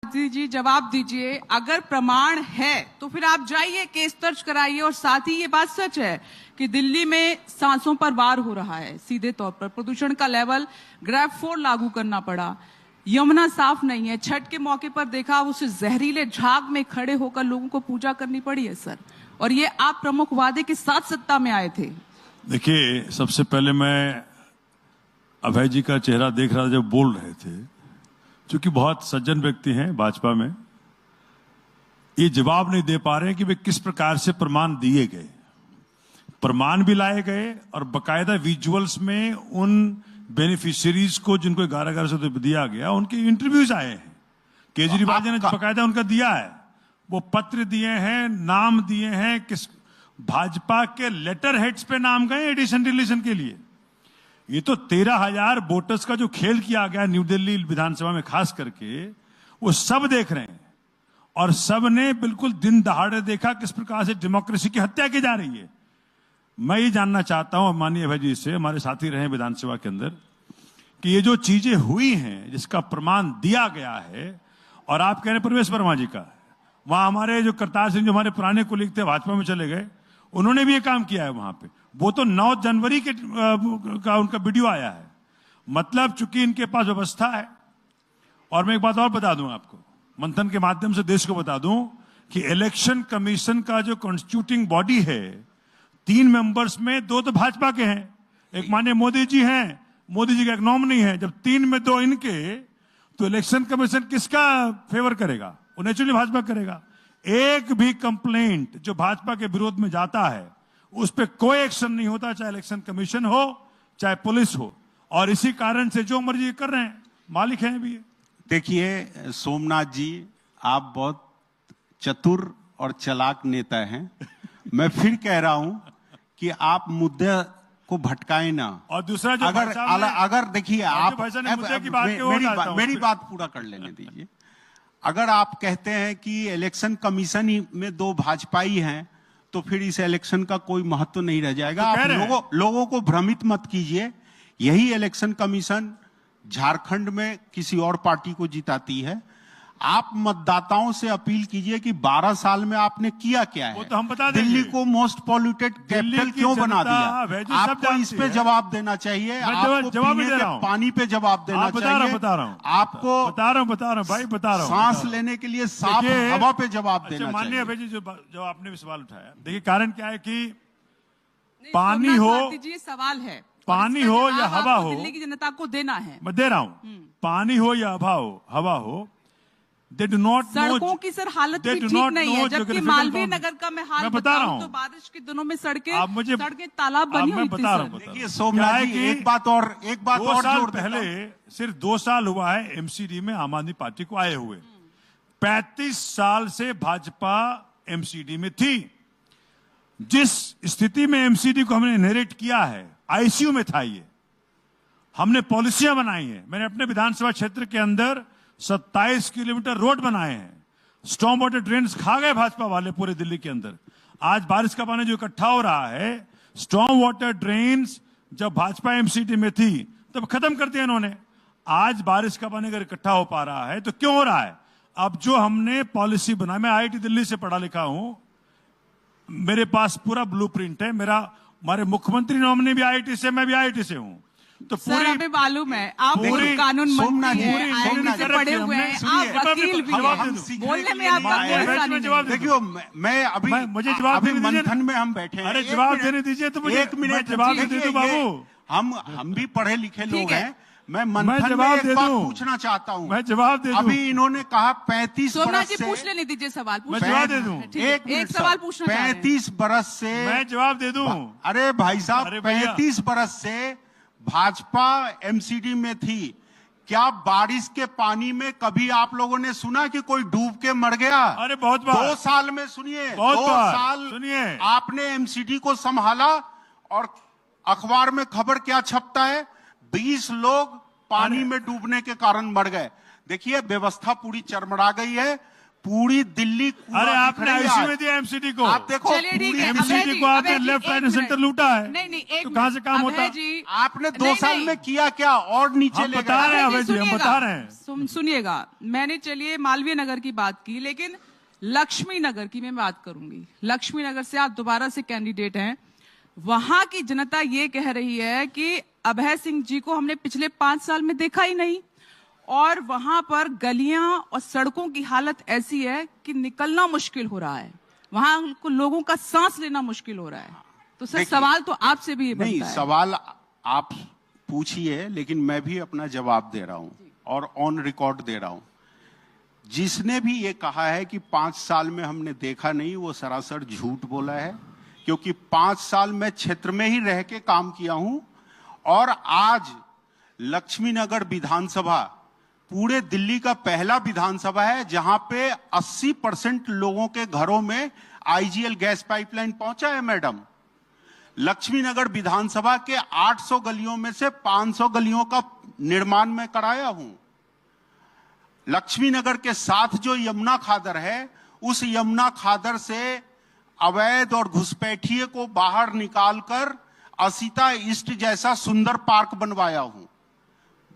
जी जवाब दीजिए, अगर प्रमाण है तो फिर आप जाइए केस दर्ज कराइए। और साथ ही ये बात सच है कि दिल्ली में सांसों पर वार हो रहा है सीधे तौर पर। प्रदूषण का लेवल ग्रेड 4 लागू करना पड़ा, यमुना साफ नहीं है, छठ के मौके पर देखा उस जहरीले झाग में खड़े होकर लोगों को पूजा करनी पड़ी है सर। और ये आप प्रमुख वादे के साथ सत्ता में आए थे। देखिए, सबसे पहले मैं अभय जी का चेहरा देख रहा था जब बोल रहे थे, क्योंकि बहुत सज्जन व्यक्ति हैं भाजपा में, ये जवाब नहीं दे पा रहे हैं कि वे किस प्रकार से प्रमाण दिए गए। प्रमाण भी लाए गए और बकायदा विजुअल्स में उन बेनिफिशियरीज को जिनको 11,000 से दिया गया उनके इंटरव्यूज आए हैं। केजरीवाल जी ने बकायदा उनका दिया है, वो पत्र दिए हैं, नाम दिए हैं, किस भाजपा के लेटर हेड्स पे नाम गए एडिशन डिलीशन के लिए। ये तो 13,000 वोटर्स का जो खेल किया गया न्यू दिल्ली विधानसभा में खास करके, वो सब देख रहे हैं और सब ने बिल्कुल दिन दहाड़े देखा किस प्रकार से डेमोक्रेसी की हत्या की जा रही है। मैं ये जानना चाहता हूं माननीय अभय जी से, हमारे साथी रहे विधानसभा के अंदर, कि ये जो चीजें हुई हैं जिसका प्रमाण दिया गया है, और आप कह रहे हैं प्रवेश वर्मा जी का, वहां हमारे जो करतार सिंह जो हमारे पुराने कुलीग थे भाजपा में चले गए, उन्होंने भी ये काम किया है वहां पे। वो तो 9 जनवरी का उनका वीडियो आया है। मतलब चूंकि इनके पास व्यवस्था है। और मैं एक बात और बता दूं आपको, मंथन के माध्यम से देश को बता दूं कि इलेक्शन कमीशन का जो कॉन्स्टिट्यूटिंग बॉडी है, 3 मेंबर्स में 2 तो भाजपा के हैं, एक माननीय मोदी जी हैं, मोदी जी का एक नॉमिनी है। जब 3 में 2 इनके, तो इलेक्शन कमीशन किसका फेवर करेगा? वो नेचुरली भाजपा करेगा। एक भी कंप्लेंट जो भाजपा के विरोध में जाता है उस पर कोई एक्शन नहीं होता, चाहे इलेक्शन कमीशन हो चाहे पुलिस हो। और इसी कारण से जो मर्जी कर रहे हैं, मालिक हैं भी। देखिए सोमनाथ जी, आप बहुत चतुर और चालाक नेता हैं। मैं फिर कह रहा हूं कि आप मुद्दे को भटकाएं ना। और दूसरा जो अगर देखिए आप मेरी बात पूरा कर लेने दीजिए। अगर आप कहते हैं कि इलेक्शन कमीशन ही में 2 भाजपाई हैं, तो फिर इस इलेक्शन का कोई महत्व नहीं रह जाएगा। तो आप लोगों को भ्रमित मत कीजिए। यही इलेक्शन कमीशन झारखंड में किसी और पार्टी को जिताती है। आप मतदाताओं से अपील कीजिए कि 12 साल में आपने किया क्या है। वो तो हम बता देंगे। दिल्ली को मोस्ट पॉल्यूटेड कैपिटल क्यों बना दिया? आपको इस पे जवाब देना चाहिए। आपको पीने के पानी पे जवाब देना चाहिए। बता रहा हूं आपको बता रहा हूं भाई, बता रहा हूं। सांस लेने के लिए साफ हवा पे जवाब देना चाहिए। माननीय अभय जी, जो आपने भी सवाल उठाया, देखिए कारण क्या है कि पानी हो, सवाल है, पानी हो या हवा हो, दिल्ली की जनता को देना है। मैं दे रहा हूं। पानी हो या हवा हो, they do not know, सड़कों की सर हालत भी ठीक नहीं है, जबकि मालवीय नगर का मैं हाल बता रहा हूं, तो बारिश के दिनों में सड़कें तालाब बनी हुई थी सर। देखिए सोमनाथ जी, एक बात और 2 साल पहले, सिर्फ 2 साल हुआ है एमसीडी में आम आदमी पार्टी को आए हुए। 35 साल से भाजपा एमसीडी में थी। जिस स्थिति में एमसीडी को हमने इनहेरिट किया है, आईसीयू में था ये। हमने पॉलिसियां बनाई है। मैंने अपने विधानसभा क्षेत्र के अंदर 27 किलोमीटर रोड बनाए हैं। स्टॉर्म वाटर ड्रेन्स खा गए भाजपा वाले पूरे दिल्ली के अंदर। आज बारिश का पानी जो इकट्ठा हो रहा है, स्टॉर्म वाटर ड्रेन्स जब भाजपा एमसीडी में थी तब खत्म कर दिया इन्होंने। आज बारिश का पानी अगर इकट्ठा हो पा रहा है तो क्यों हो रहा है? अब जो हमने पॉलिसी बनाई, मैं आईआईटी दिल्ली से पढ़ा लिखा हूं, मेरे पास पूरा ब्लूप्रिंट है। हमारे मुख्यमंत्री नॉमिनी भी आईआईटी से, मैं भी आईआईटी से हूं। तो सर हमें मालूम है आप कानून मंत्री हैं, आईआईटी से पढ़े हुए हैं, आप वकील भी हैं, बोलने में आप देखियो, मैं अभी मुझे जवाब अभी मंथन में हम बैठे हैं। अरे जवाब देने दीजिए तो मुझे। 1 मिनट जवाब दे दो बाबू। हम भी पढ़े लिखे लोग हैं। मैं मंथन में एक बात पूछना चाहता हूं। मैं जवाब दे दूं। अभी इन्होंने कहा 35 बरस से, पूछ लेने दीजिए सवाल। मैं जवाब दे दूं। एक सवाल पूछना 35 बरस से मैं जवाब दे दूं। अरे भाई साहब, 35 बरस से भाजपा एमसीडी में थी। क्या बारिश के पानी में कभी आप लोगों ने सुना कि कोई डूब के मर गया? अरे बहुत बार। 2 साल में सुनिए, 2 साल सुनिए, आपने एमसीडी को संभाला और अखबार में खबर क्या छपता है? 20 लोग पानी में डूबने के कारण मर गए। देखिए, व्यवस्था पूरी चरमरा गई है। पूरी दिल्ली कूड़ा अरे दिख आपने रही है आईसी आज। में दिया एमसीडी को, आप देखो चलिए ठीक है, अभय एमसीडी जी, को आपने अभय जी, लेफ्ट राइट एक सेंटर मिनट। लूटा है। नहीं नहीं, एक तो कहाँ से काम होता? अभय जी, आपने 2 नहीं, साल नहीं। में किया क्या और नीचे हम ले बता गए? रहे हैं अभय अभय जी, हम सुनिएगा, बता रहे हैं। सुनिएगा, मैंने चलिए मालवीय नगर की बात की, लेकिन लक्ष्मी नगर की मैं बात करूंगी। लक्ष्मी नगर से आप दोबारा से कैंडिडेट हैं, वहां की जनता ये कह रही है कि अभय सिंह जी को हमने पिछले 5 साल में देखा ही नहीं, और वहां पर गलियां और सड़कों की हालत ऐसी है कि निकलना मुश्किल हो रहा है, वहां को लोगों का सांस लेना मुश्किल हो रहा है। तो सर देखिए, सवाल तो आपसे भी ये नहीं, बनता है। सवाल आप पूछिए, लेकिन मैं भी अपना जवाब दे रहा हूं और ऑन रिकॉर्ड दे रहा हूं। जिसने भी ये कहा है कि 5 साल में हमने देखा नहीं, वो सरासर झूठ बोला है, क्योंकि 5 साल में क्षेत्र में ही रह के काम किया हूं। और आज लक्ष्मी नगर विधानसभा पूरे दिल्ली का पहला विधानसभा है जहां पे 80% लोगों के घरों में आईजीएल गैस पाइपलाइन पहुंचा है मैडम। लक्ष्मी नगर विधानसभा के 800 गलियों में से 500 गलियों का निर्माण मैं कराया हूं। लक्ष्मी नगर के साथ जो यमुना खादर है, उस यमुना खादर से अवैध और घुसपैठिए को बाहर निकालकर असीता ईस्ट जैसा सुंदर पार्क बनवाया हूं।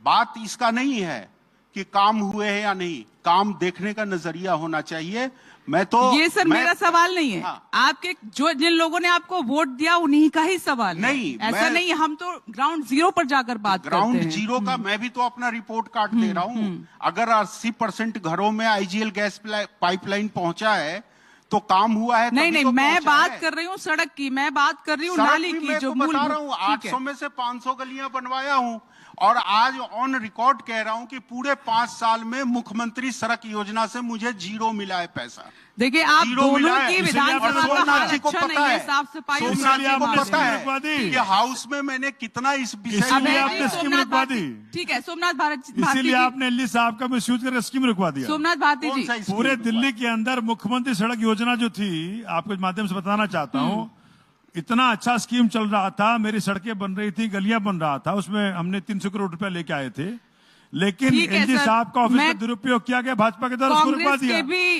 बात इसका नहीं है कि काम हुए हैं या नहीं, काम देखने का नजरिया होना चाहिए। मैं तो ये सर मेरा सवाल नहीं है। हाँ। आपके जो जिन लोगों ने आपको वोट दिया उन्हीं का ही सवाल है। नहीं, ऐसा नहीं, हम तो ग्राउंड जीरो पर जाकर बात करते ग्राउंड हैं। जीरो का मैं भी तो अपना रिपोर्ट कार्ड दे रहा हूं। अगर 80% घरों में आईजीएल गैस पाइपलाइन पहुंचा है तो काम हुआ है। नहीं तभी नहीं, तो मैं पहुंचा बात है। कर रही हूँ सड़क की, मैं बात कर रही हूँ सड़क नाली भी की, मैं जो तो मूल बता रहा हूँ, 800 में से 500 गलियां बनवाया हूं। और आज ऑन रिकॉर्ड कह रहा हूं कि पूरे 5 साल में मुख्यमंत्री सड़क योजना से मुझे 0 मिला है पैसा। देखिए, आप जीरो मिला दोनों है। की इसलिए विधानसभा और का सोमनाथ हाल जी को अच्छा पता नहीं है, है, साफ सफाई सोमनाथ उसके जी को मामले पता में। है रुकवा दी। कि हाउस में मैंने कितना इस विषय इसीलिए अभय में आपने जी, स्कीम सोमनाथ रुकवा भारती, दी। ठीक है, सोमनाथ भारती इसीलिए जी, आपने एलजी साहब का मिसयूज करके स्कीम रुकवा दिया। सोमनाथ भारती कौन जी, सा स्कीम पूरे रुकवा? दिल्ली के अंदर मुख्यमंत्री सड़क योजना जो थी, आपके माध्यम से बताना चाहता हूँ, इतना अच्छा स्कीम चल रहा था, मेरी सड़कें बन रही थी, गलियां बन रहा था, उसमें हमने 300 करोड़ रुपया लेके आए थे। लेकिन ठीक है एलजी सर, साहब का ऑफिस मैं का दुरुपयोग किया गया भाजपा के द्वारा, उसको रुकवा कांग्रेस दिया। के भी